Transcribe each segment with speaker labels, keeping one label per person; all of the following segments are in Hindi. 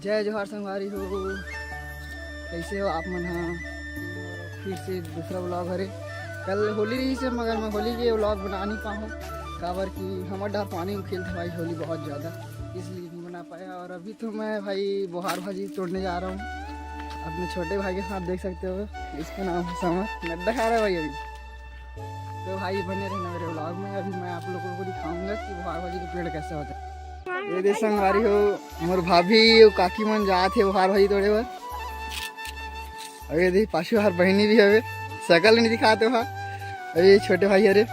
Speaker 1: जय जोहार संगवारी हो, कैसे हो आप मन? हाँ, फिर से दूसरा व्लॉग हरे। कल होली रही से मगर मैं होली के व्लॉग बना नहीं पाऊँ, काबर कि हमारे डर पानी में खेलते भाई होली बहुत ज़्यादा, इसलिए नहीं बना पाया। और अभी तो मैं भाई बोहार भाजी तोड़ने जा रहा हूँ अपने छोटे भाई के साथ, देख सकते हो। इसका नाम है समर, नड्डा खा रहा है भाई अभी। तो भाई बने रहना मेरे व्लॉग में। अभी मैं आप लोगों को दिखाऊंगा कि बोहार भाजी का पेड़ कैसे होता है। ये देख संगवारी हो, मोर भाभी और काकी मन जात है बोहार भाजी तोड़े बर। और ये देख पाछू हर बहनी भी हवे, शकल नहीं दिखाते वहाँ। और ये छोटे भाई अरे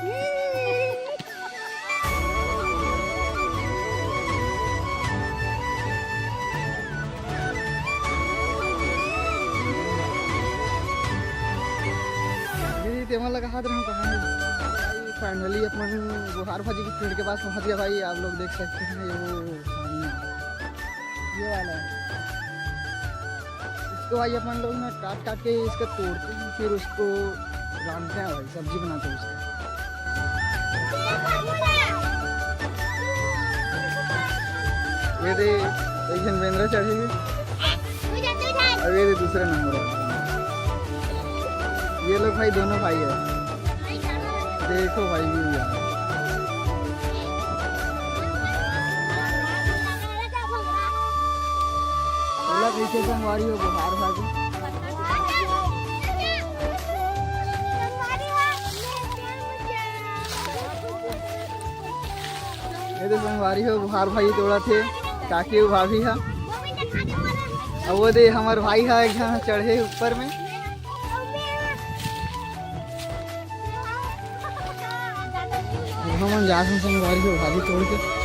Speaker 1: तेमन लगा हाथ रहूँ कहाँ। फाइनली अपन बोहार भाजी के पेड़ के पास पहुँच गया भाई। आप लोग देख सकते हैं ये वाला है। इसको भाई अपन लोग ना काट काट के इसको तोड़ते हैं, फिर उसको रांधते हैं भाई, सब्जी बनाते हैं उसका। ये दे एक जन बेंद्रा चढ़े और ये दे दूसरा नंबर है। ये लोग भाई दोनों भाई है, देखो भाई भी यार। कैसे संगवारी हो बोहार भाजी? ये तो संगवारी हो बोहार भाई तोड़ा थे, काकी भाभी है। और वो दे हमार भाई है यहाँ चढ़े ऊपर में। हम जा संगवारी हो भाजी तोड़ के।